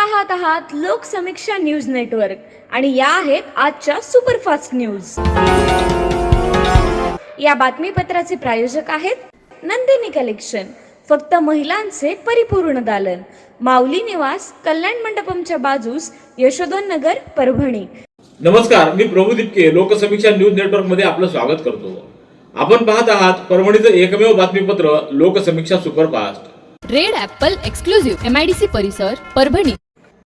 पाहत आहात Loksamiksha news network आणि या आहेत आजच्या सुपरफास्ट न्यूज। या बातमीपत्राचे प्रायोजक आहेत नंदिनी कलेक्शन, फक्त महिलांचे परिपूर्ण दालन, माऊली निवास, कल्याण मंडपमच्या बाजूस, यशोधन नगर, परभणी। नमस्कार, मी प्रभू दिपके लोकसमीक्षा न्यूज नेटवर्क मध्ये आपलं स्वागत करतो। आपण पाहत आहात परभणीचं एकमेव बातमीपत्र Loksamiksha superfast. Red Apple exclusive MIDC परिसर परभणी।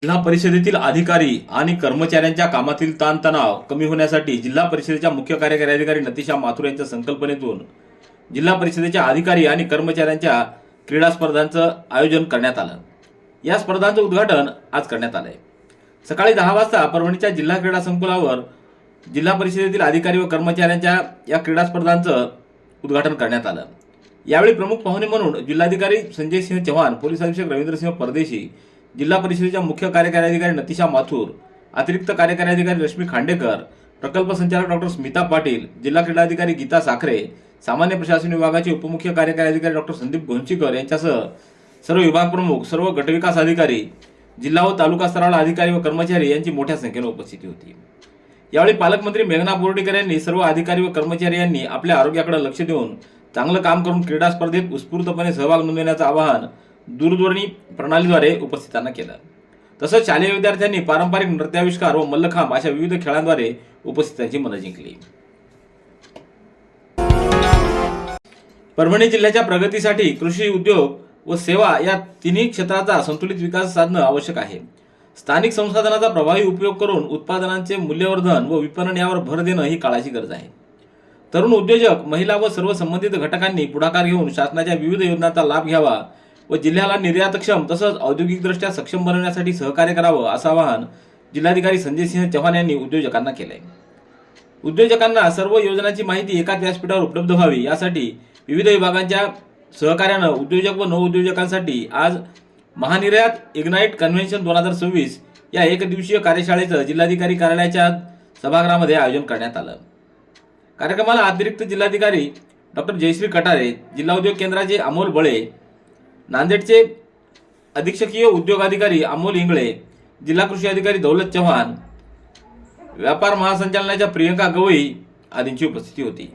जिल्हा परिषदेतील अधिकारी आणि कर्मचाऱ्यांच्या कामातील ताणतणाव कमी होण्यासाठी जिल्हा परिषदेच्या मुख्य कार्यकारी अधिकारी नतीशा माथुर यांच्या संकल्पनेतून जिल्हा परिषदेच्या अधिकारी आणि कर्मचाऱ्यांच्या क्रीडा स्पर्धांचं आयोजन करण्यात आलं। या स्पर्धांचं उद्घाटन आज करण्यात आलंय। सकाळी 10 वाजता परभणीच्या जिल्हा क्रीडा संकुलावर जिल्हा परिषदेतील अधिकारी व कर्मचाऱ्यांच्या या क्रीडा स्पर्धांचं उद्घाटन करण्यात आलं। यावेळी प्रमुख पाहुणे म्हणून जिल्हाधिकारी संजय सिंह चव्हाण, पोलीस अधीक्षक रवींद्रसिंह परदेशी, जिल्हा परिषदेच्या मुख्य कार्यकारी अधिकारी नतीशा माथुर, अतिरिक्त कार्यकारी अधिकारी रश्मी खांडेकर, प्रकल्प संचालक डॉक्टर स्मिता पाटील, जिल्हा क्रीडा अधिकारी गीता साखरे, सामान्य प्रशासन विभागाचे उपमुख्य कार्यकारी अधिकारी डॉक्टर संदीप घोंचीकर यांच्यासह सर्व विभाग प्रमुख, सर्व गटविकास अधिकारी, जिल्हा व तालुका स्तरावरील अधिकारी व कर्मचारी यांची मोठ्या संख्येने उपस्थिती होती। यावेळी पालकमंत्री मेघना बोर्डीकर यांनी सर्व अधिकारी व कर्मचारी यांनी आपल्या आरोग्याकडे लक्ष देऊन चांगलं काम करून क्रीडा स्पर्धेत उत्स्फूर्तपणे सहभाग नोंदवण्याचं आवाहन दूरध्वनी प्रणालीद्वारे उपस्थितांना केलं। तसंच शालेय विद्यार्थ्यांनी पारंपरिक नृत्याविष्कार व मल्लखांब अशा विविध खेळांद्वारे उपस्थितांची मनं जिंकली। परभणी जिल्ह्याच्या प्रगतीसाठी कृषी, उद्योग व सेवा या तिन्ही क्षेत्राचा संतुलित विकास साधणं आवश्यक आहे। स्थानिक संसाधनाचा प्रभावी उपयोग करून उत्पादनांचे मूल्यवर्धन व विपणन यावर भर देणं ही काळाची गरज आहे। तरुण उद्योजक, महिला व सर्व संबंधित घटकांनी पुढाकार घेऊन शासनाच्या विविध योजनांचा लाभ घ्यावा व जिल्ह्याला निर्यातक्षम तसंच औद्योगिकदृष्ट्या सक्षम बनवण्यासाठी सहकार्य करावं असं आवाहन जिल्हाधिकारी संजय सिंह चव्हाण यांनी उद्योजकांना केलंय। उद्योजकांना सर्व योजनांची माहिती एकाच व्यासपीठावर उपलब्ध व्हावी यासाठी विविध विभागांच्या सहकार्यानं उद्योजक व नवउद्योजकांसाठी आज महानिर्यात इग्नाइट कन्व्हेन्शन 2026 या एकदिवसीय कार्यशाळेचं जिल्हाधिकारी कार्यालयाच्या सभागृहामध्ये आयोजन करण्यात आलं। कार्यक्रमाला अतिरिक्त जिल्हाधिकारी डॉक्टर जयश्री कटारे, जिल्हा उद्योग केंद्राचे अमोल बळे, नांदेडचे अधीक्षकीय उद्योग अधिकारी अमोल इंगळे, जिल्हा कृषी अधिकारी दौलत चव्हाण, व्यापार महासंचालनाच्या प्रियंका गवई आदींची उपस्थिती होती।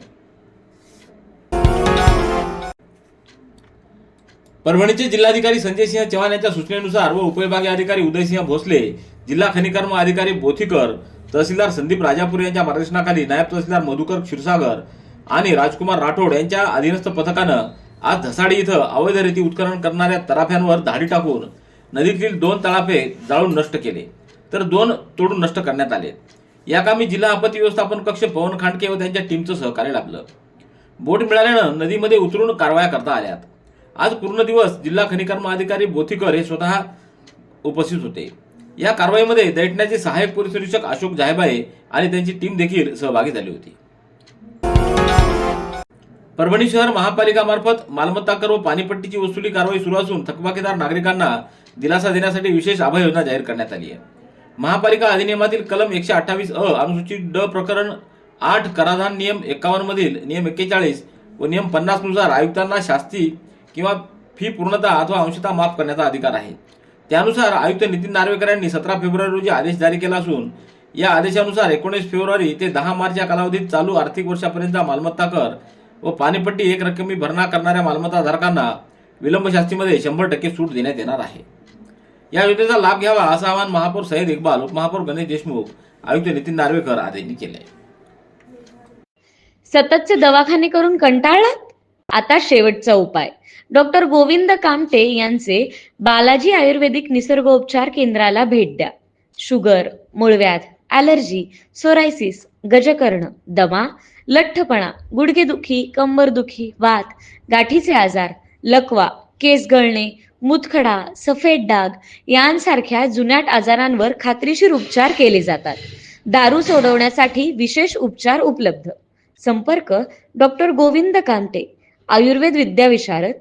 परभणीचे जिल्हाधिकारी संजय सिंह चव्हाण यांच्या सूचनेनुसार व उपविभागीय अधिकारी उदयसिंह भोसले, जिल्हा खनिकर्म अधिकारी बोथीकर, तहसीलदार संदीप राजापूर यांच्या मार्गदर्शनाखाली नायब तहसीलदार मधुकर क्षीरसागर आणि राजकुमार राठोड यांच्या अधीनस्थ पथकानं आज धसाडी इथं अवैध रेती उत्खनन करणाऱ्या तराफ्यांवर धाडी टाकून नदीतील 2 तळाफे जाळून नष्ट केले, तर 2 तोडून नष्ट करण्यात आले। या कामी जिल्हा आपत्ती व्यवस्थापन कक्ष पवन खांडके व त्यांच्या टीमचं सहकार्य लाभलं। बोट मिळाल्यानं नदीमध्ये उतरून कारवाया करता आल्यात। आज पूर्ण दिवस जिल्हा खनिकर्म अधिकारी बोथीकर हे स्वतः उपस्थित होते। या कारवाईमध्ये दैठण्याचे सहाय्यक पोलीस निरीक्षक अशोक जायबाये आणि त्यांची टीम देखील सहभागी झाली होती। परभणी शहर महापालिकामार्फत मालमत्ता कर व पाणीपट्टीची वसुली कारवाई सुरू असून थकबाकीदार नागरिकांना दिलासा देण्यासाठी विशेष अभय योजना जाहीर करण्यात आली आहे। महापालिका अधिनियमातील कलम 128 अनुसूचित ड प्रकरण 8 कराधान नियम 51 मधील नियम 41 व नियम 50 नुसार आयुक्तांना शास्ती किंवा फी पूर्णतः अथवा अंशतः माफ करण्याचा अधिकार आहे। त्यानुसार आयुक्त नितीन नार्वेकर यांनी 17 फेब्रुवारी रोजी आदेश जारी केला असून या आदेशानुसार 19 फेब्रुवारी ते 10 मार्च या कालावधीत चालू आर्थिक वर्षापर्यंतचा मालमत्ता कर व पाणीपट्टी एक रकमी भरणा करणाऱ्या मालमत्ताधारकांना विलंब शास्तीमध्ये 100% सूट देण्यात येणार आहे। या योजनेचा लाभ घ्यावा असं आवाहन महापौर सय्यद इक्बाल, उपमहापौर गणेश देशमुख, आयुक्त नितीन नार्वेकर आदींनी केलंय। सततचे दवाखाने करून कंटाळलात? आता शेवटचा उपाय। डॉक्टर गोविंद कामटे यांचे बालाजी आयुर्वेदिक निसर्गोपचार केंद्राला भेट द्या। शुगर, मूळव्याध, ॲलर्जी, सोरायसिस, गजकर्ण, दमा, लठ्ठपणा, गुडघेदुखी, कंबरदुखी, वात, गाठीचे आजार, लकवा, केस गळणे, मुतखडा, सफेद डाग यांसारख्या जुनाट आजारांवर खात्रीशीर उपचार केले जातात। दारू सोडवण्यासाठी विशेष उपचार उपलब्ध। संपर्क डॉक्टर गोविंद कामटे, आयुर्वेद विद्याविशारद,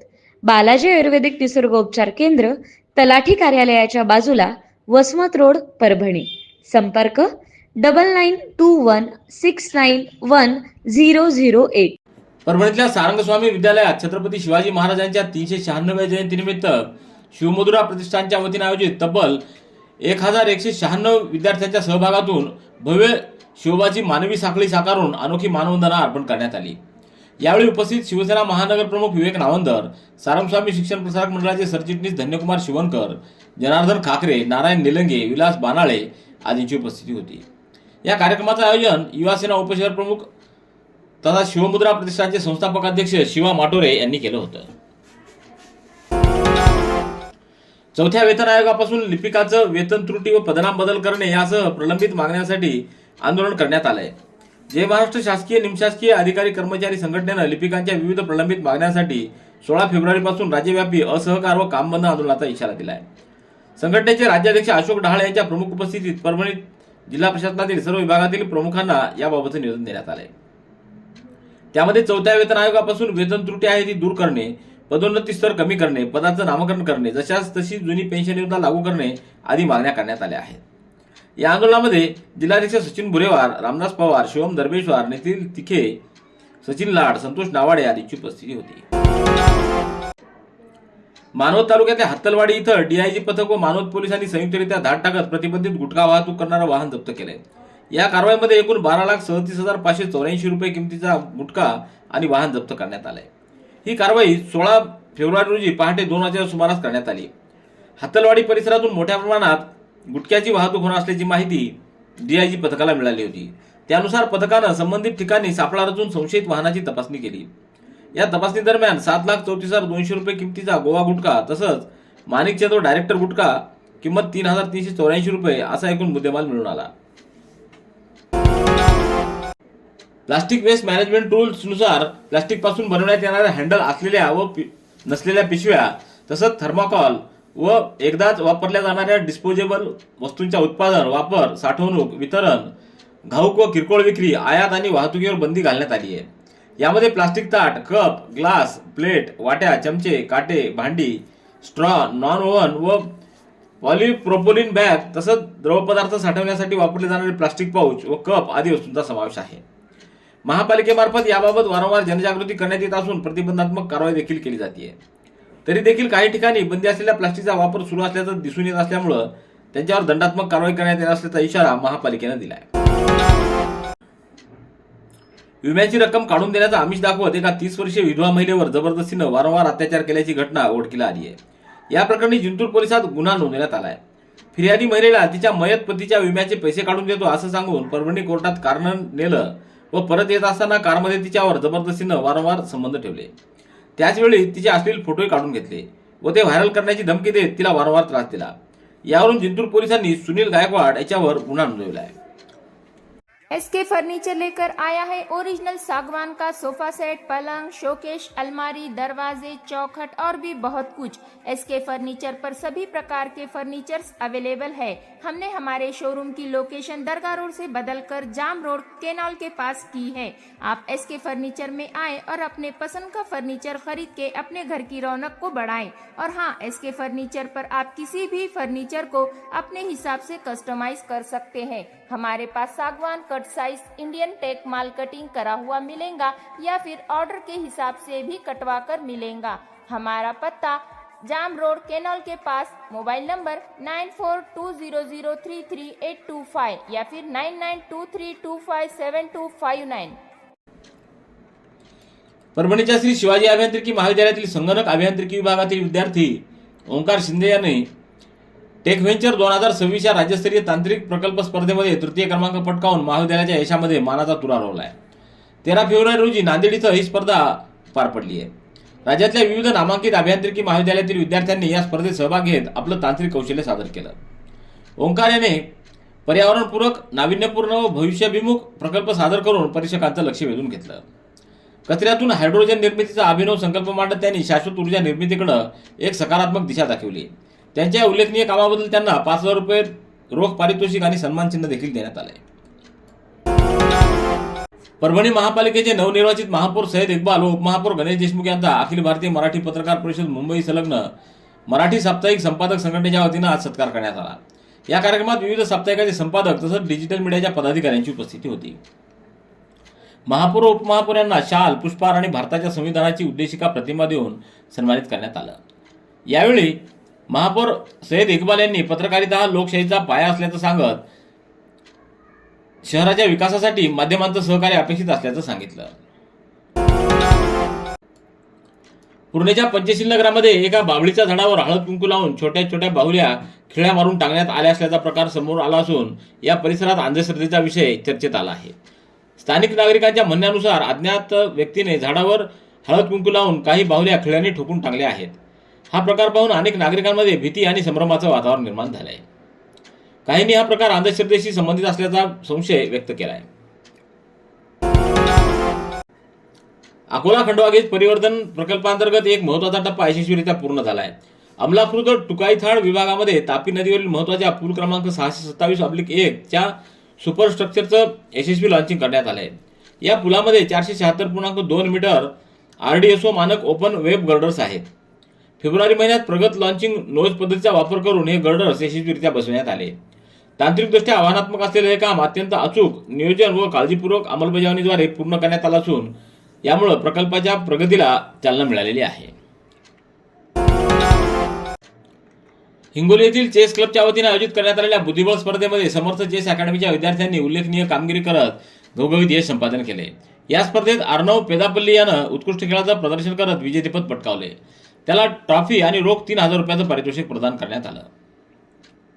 बालाजी आयुर्वेदिक निसर्गोपचार केंद्र, तलाठी कार्यालयाच्या बाजूला, वसमत रोड, परभणी। संपर्क 9921691008। परभणीतल्या सारंगस्वामी विद्यालयात छत्रपती शिवाजी महाराजांच्या 396व्या जयंतीनिमित्त शिवमधुरा प्रतिष्ठानच्या वतीने आयोजित तब्बल 1196 विद्यार्थ्यांच्या सहभागातून भव्य शिवबाची मानवी साखळी साकारून अनोखी मानवंदना अर्पण करण्यात आली। यावेळी उपस्थित शिवसेना महानगर प्रमुख विवेक नावंदर, सारंगस्वामी शिक्षण प्रसारक मंडळाचे सरचिटणीस धन्यकुमार शिवणकर, जनार्दन खाकरे, नारायण निलंगे, विलास बानाळे आदींची उपस्थिती होती। या कार्यक्रमाचं आयोजन युवासेना उपशहर प्रमुख तथा शिवमुद्रा प्रतिष्ठानचे संस्थापक अध्यक्ष शिवा माटोरे यांनी केलं होतं। चौथ्या वेतन आयोगापासून लिपिकाचं वेतन त्रुटी व पदनाम बदल करणे यासह प्रलंबित मागण्यांसाठी आंदोलन करण्यात आलंय। जय महाराष्ट्र शासकीय निमशासकीय अधिकारी कर्मचारी संघटनेनं लिपिकांच्या विविध प्रलंबित मागण्यांसाठी 16 फेब्रुवारीपासून राज्यव्यापी असहकार व कामबंद आंदोलनाचा इशारा दिलाय। संघटनेचे राज्याध्यक्ष अशोक ढहाळे यांच्या प्रमुख उपस्थितीत परभणी जिल्हा प्रशासनातील सर्व विभागातील प्रमुखांना याबाबतचे निवेदन देण्यात आले। त्यामध्ये चौथ्या वेतन आयोगापासून वेतन त्रुटी आहे ती दूर करणे, पदोन्नती स्तर कमी करणे, पदाचं नामकरण करणे, जशास तशी जुनी पेन्शन योजना लागू करणे आदी मागण्या करण्यात आल्या आहेत। या आंदोलनामध्ये जिल्हाध्यक्ष सचिन बुरेवार, रामदास पवार, शिवम दरबेश्वर, नितीन तिखे, सचिन लाड, संतोष नावाडे आदींची उपस्थिती होती। मानवत तालुक्यातल्या हत्तलवाडी इथं डीआयजी पथक व मानवत पोलिसांनी संयुक्तरित्या धाड टाकत प्रतिबंधित गुटखा वाहतूक करणारं वाहन जप्त केलंय। या कारवाईमध्ये एकूण 12,37,584 रुपये किमतीचा गुटखा आणि वाहन जप्त करण्यात आलंय। ही कारवाई 16 फेब्रुवारी रोजी पहाटे 2 वाजेच्या सुमारास करण्यात आली। हत्तलवाडी परिसरातून मोठ्या प्रमाणात गुटख्याची वाहतूक होणार असल्याची माहिती डीआयजी पथकाला मिळाली होती। त्यानुसार पथकानं संबंधित ठिकाणी सापळा रचून संशयित वाहनाची तपासणी केली। या तपासणी दरम्यान 7,34,200 रुपये किमतीचा गोवा गुटखा तसंच माणिकचंद व डायरेक्टर गुटखा किंमत 3,384 रुपये असा एकूण मुद्देमाल मिळून आला। प्लास्टिक वेस्ट मॅनेजमेंट रूल्स नुसार प्लास्टिक पासून बनवण्यात येणाऱ्या हँडल असलेल्या व नसलेल्या पिशव्या तसंच थर्माकॉल व एकदाच वापरल्या जाणाऱ्या डिस्पोजेबल वस्तूंच्या उत्पादन, वापर, साठवणूक, वितरण, घाऊक व किरकोळ विक्री, आयात आणि वाहतुकीवर बंदी घालण्यात आली आहे। यामध्ये प्लास्टिक ताट, कप, ग्लास, प्लेट, वाट्या, चमचे, काटे, भांडी, स्ट्रॉ, नॉन ओव्हन व पॉलिप्रोपोलिन बॅग तसंच द्रवपदार्थ साठवण्यासाठी वापरले जाणारे प्लास्टिक पाऊच व कप आदी वस्तूंचा समावेश आहे। महापालिकेमार्फत याबाबत वारंवार जनजागृती करण्यात येत असून प्रतिबंधात्मक कारवाई देखील केली जाते। तरी देखील काही ठिकाणी बंदी असलेल्या प्लास्टिकचा वापर सुरू असल्याचं दिसून येत असल्यामुळे त्यांच्यावर दंडात्मक कारवाई करण्यात येणार असल्याचा इशारा महापालिकेनं दिलाय। विम्याची रक्कम काढून देण्याचा आमिष दाखवत एका 30 वर्षीय विधवा महिलेवर जबरदस्तीनं वारंवार अत्याचार केल्याची घटना उघडकीला आली आहे। या प्रकरणी जिंतूर पोलिसात गुन्हा नोंदवण्यात आलाय। फिर्यादी महिलेला तिच्या मयत पतीच्या विम्याचे पैसे काढून देतो असं सांगून परभणी कोर्टात कारण नेलं व परत येत असताना कारमध्ये तिच्यावर जबरदस्तीनं वारंवार संबंध ठेवले। त्याचवेळी तिचे अश्लील फोटोही काढून घेतले व ते व्हायरल करण्याची धमकी देत तिला वारंवार त्रास दिला। यावरून जिंतूर पोलिसांनी सुनील गायकवाड याच्यावर गुन्हा नोंदवला आहे। एसके फर्नीचर लेकर आया है ओरिजिनल सागवान का सोफा सेट, पलंग, शोकेश, अलमारी, दरवाजे, चौखट और भी बहुत कुछ। एसके फर्नीचर पर सभी प्रकार के फर्नीचर्स अवेलेबल है। हमने हमारे शोरूम की लोकेशन दरगाह रोड से बदलकर जाम रोड केनाल के पास की है। आप एसके फर्नीचर में आए और अपने पसंद का फर्नीचर खरीद के अपने घर की रौनक को बढ़ाएं। और हाँ, एसके फर्नीचर पर आप किसी भी फर्नीचर को अपने हिसाब से कस्टमाइज कर सकते हैं। हमारे पास सागवान कट साइज इंडियन टेक माल कटिंग करा हुआ मिलेगा या फिर ऑर्डर के हिसाब से भी कटवा कर मिलेगा। हमारा पत्ता जाम रोड केनॉल के पास। मोबाइल नंबर 9420033825 या फिर 9923257259। परभणीच्या श्री शिवाजी अभियांत्रिकी महाविद्यालयातील संगणक अभियांत्रिकी विभागातील विद्यार्थी ओंकार शिंदे यांनी टेक व्हेंचर 2026 या राज्यस्तरीय तांत्रिक प्रकल्प स्पर्धेमध्ये तृतीय क्रमांक पटकावून महाविद्यालयाच्या यशामध्ये मानाचा तुरा रोवलाय। 13 फेब्रुवारी रोजी नांदेड इथं ही स्पर्धा पार पडली आहे। राज्यातल्या विविध नामांकित अभियांत्रिकी महाविद्यालयातील विद्यार्थ्यांनी या स्पर्धेत सहभाग घेत आपलं तांत्रिक कौशल्य सादर केलं। ओंकार याने पर्यावरणपूरक, नाविन्यपूर्ण व भविष्याभिमुख प्रकल्प सादर करून परीक्षकांचं लक्ष वेधून घेतलं। कचऱ्यातून हायड्रोजन निर्मितीचा अभिनव संकल्प मांडत त्यांनी शाश्वत ऊर्जा निर्मितीकडे एक सकारात्मक दिशा दाखवली। त्यांच्या उल्लेखनीय कामाबद्दल त्यांना 5,000 रुपये रोख पारितोषिक आणि सन्मान चिन्ह देखील देण्यात आले। परभणी महापालिकेचे नवनिर्वाचित महापौर सय्यद इक्बाल व उपमहापौर गणेश देशमुख यांचा अखिल भारतीय मराठी पत्रकार परिषद मुंबई संलग्न मराठी साप्ताहिक संपादक संघटनेच्या वतीनं आज सत्कार करण्यात आला। या कार्यक्रमात विविध साप्ताहिकाचे संपादक तसंच डिजिटल मीडियाच्या पदाधिकाऱ्यांची उपस्थिती होती। महापौर व उपमहापौर यांना शाल, पुष्पहार आणि भारताच्या संविधानाची उद्देशिका प्रतिमा देऊन सन्मानित करण्यात आलं। यावेळी महापौर सय्यद इक्बाल यांनी पत्रकारिता हा लोकशाहीचा पाया असल्याचं सांगत शहराच्या विकासासाठी माध्यमांचं सहकार्य अपेक्षित असल्याचं सांगितलं. पूर्णेच्या पंचशील नगरामध्ये एका बाभळीच्या झाडावर हळद कुंकू लावून छोट्या छोट्या बाहुल्या खिळ्या मारून टांगण्यात आल्या असल्याचा प्रकार समोर आला असून या परिसरात अंधश्रद्धेचा विषय चर्चेत आला आहे. स्थानिक नागरिकांच्या म्हणण्यानुसार अज्ञात व्यक्तीने झाडावर हळद कुंकू लावून काही बाहुल्या खिळ्याने ठोकून टांगल्या आहेत. हा प्रकार पाहून अनेक नागरिकांमध्ये भीती आणि संभ्रमाचं वातावरण निर्माण झालं आहे. काहींनी हा प्रकार अंधश्रद्धेशी संबंधित असल्याचा संशय व्यक्त केला आहे. अकोला खंडवा गेज परिवर्तन प्रकल्पांतर्गत एक महत्त्वाचा टप्पा यशस्वीरित्या पूर्ण झाला आहे. अमलाखुर्द टुकाईथाड विभागामध्ये तापी नदीवरील महत्त्वाच्या पूल क्रमांक 627/1 च्या सुपर स्ट्रक्चरचं यशस्वी लॉन्चिंग करण्यात आलं आहे. या पुलामध्ये 476.2 मीटर RDSO मानक ओपन वेब गर्डर्स आहेत. फेब्रुवारी महिन्यात प्रगत लॉन्चिंग नोज पद्धतीचा वापर करून हे गर्डर्स यशस्वीरित्या बसवण्यात आले. तांत्रिकदृष्ट्या आव्हानात्मक असलेले हे काम अत्यंत अचूक नियोजन व काळजीपूर्वक अंमलबजावणीद्वारे पूर्ण करण्यात आलं असून यामुळे प्रकल्पाच्या प्रगतीला चालना मिळालेली आहे. हिंगोली येथील चेस क्लबच्या वतीने आयोजित करण्यात आलेल्या बुद्धिबळ स्पर्धेमध्ये समर्थ चेस अकॅडमीच्या विद्यार्थ्यांनी उल्लेखनीय कामगिरी करत घवघवीत यश संपादन केले. या स्पर्धेत अर्णव पेदापल्ली यानं उत्कृष्ट खेळाचं प्रदर्शन करत विजेतेपद पटकावले. त्याला ट्रॉफी आणि रोख 3,000 रुपयाचं पारितोषिक प्रदान करण्यात आलं.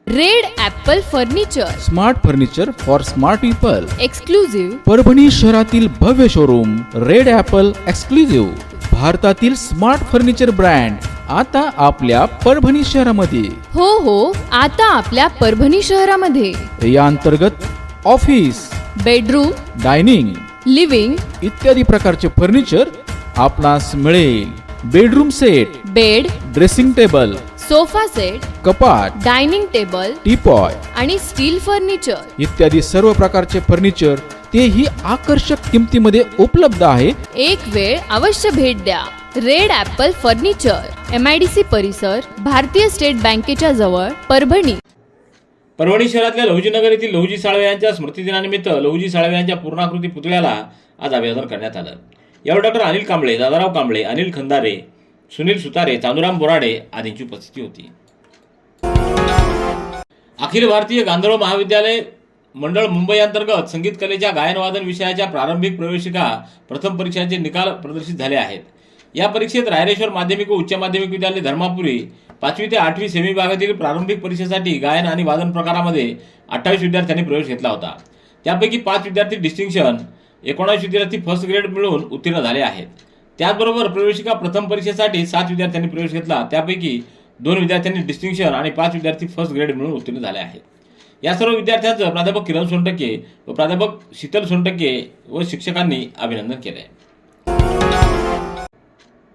Red Apple furniture, smart furniture for smart people. Exclusive Parbhani शहरातील भव्य शोरूम रेड ॲपल एक्सक्लुझिव्ह, भारतातील स्मार्ट फर्निचर ब्रँड आता आपल्या परभणी शहरामध्ये. हो आता आपल्या परभणी शहरामध्ये. या अंतर्गत ऑफिस, बेडरूम, डायनिंग, लिव्हिंग इत्यादी प्रकारचे फर्निचर आपणास मिळेल. Bedroom set, bed, dressing table, sofa set, कपाट, डायनिंग टेबल टीपॉय आणि स्टील फर्निचर इत्यादी सर्व प्रकारचे फर्निचर तेही आकर्षक किमतीमध्ये उपलब्ध आहे. एक वेळ अवश्य भेट द्या. रेड ॲपल फर्निचर, MIDC परिसर, भारतीय स्टेट बँकेच्या जवळ, परभणी. परभणी शहरातल्या लहुजीनगर येथील लहुजी साळवे यांच्या स्मृतिदिनानिमित्त लहुजी साळवे यांच्या पूर्णाकृती पुतळ्याला आज अभिवादन करण्यात आलं. यावेळी डॉक्टर अनिल कांबळे, दादाराव कांबळे, अनिल खंदारे, सुनील सुतारे, चांदूराम बोराडे आदींची उपस्थिती होती. अखिल भारतीय गांधर्व महाविद्यालय मंडळ मुंबई अंतर्गत संगीत कलेच्या गायनवादन विषयाच्या प्रारंभिक प्रवेशिका प्रथम परीक्षांचे निकाल प्रदर्शित झाले आहेत. या परीक्षेत रायरेश्वर माध्यमिक व उच्च माध्यमिक विद्यालय धर्मापुरी 5वी ते 8वी सेमी विभागातील प्रारंभिक परीक्षेसाठी गायन आणि वादन प्रकारामध्ये 28 विद्यार्थ्यांनी प्रवेश घेतला होता. त्यापैकी 5 विद्यार्थी डिस्टिंक्शन, 19 विद्यार्थी फर्स्ट ग्रेड मिळवून उत्तीर्ण झाले आहेत. त्याचबरोबर प्रवेशिका प्रथम परीक्षेसाठी 7 विद्यार्थ्यांनी प्रवेश घेतला. त्यापैकी 2 विद्यार्थ्यांनी डिस्टिंक्शन आणि 5 विद्यार्थी फर्स्ट ग्रेड मिळून उत्तीर्ण झाले आहेत. या सर्व विद्यार्थ्यांचं प्राध्यापक किरण सोनटक्के व प्राध्यापक शीतल सोनटक्के व शिक्षकांनी अभिनंदन केले.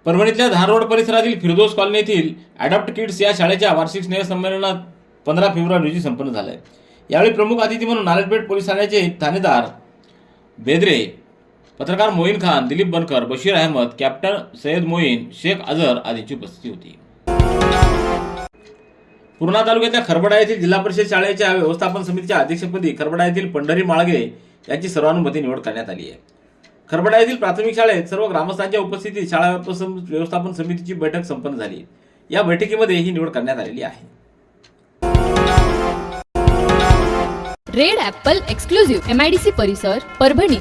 परभणीतल्या धारोड परिसरातील फिरदोस कॉलनी येथील अडॉप्ट किड्स या शाळेच्या वार्षिक स्नेहसंमेलनात 15 फेब्रुवारी रोजी संपन्न झालंय. यावेळी प्रमुख अतिथी म्हणून नारायणपेठ पोलीस ठाण्याचे ठाणेदार बेद्रे, पत्रकार मोईन खान, दिलीप बनकर, बशीर अहमद, कॅप्टन सय्यद मोईन, शेख अझर आदींची उपस्थिती होती. पूर्णा तालुक्यातल्या खरबडा येथील जिल्हा परिषद शाळेच्या व्यवस्थापन समितीच्या अध्यक्षपदी खरबडा येथील पंढरी माळगे यांची सर्वानुमते निवड करण्यात आली आहे. खरबडा येथील प्राथमिक शाळेत सर्व ग्रामस्थांच्या उपस्थितीत शाळा व्यवस्थापन समितीची बैठक संपन्न झाली. या बैठकीमध्ये ही निवड करण्यात आलेली आहे. रेड ॲपल एक्सक्लुझिव्ह, MIDC परिसर, परभणी.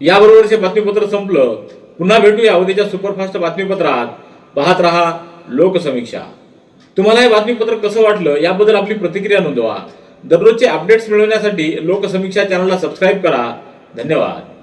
याबरोबरचे बातमीपत्र संपलं. पुन्हा भेटूया उद्याच्या सुपरफास्ट बातमीपत्रात. पाहत रहा लोकसमीक्षा. तुम्हाला हे बातमीपत्र कसं वाटलं याबद्दल आपली प्रतिक्रिया नोंदवा. दररोजचे अपडेट्स मिळवण्यासाठी लोकसमीक्षा चॅनलला सबस्क्राईब करा. धन्यवाद.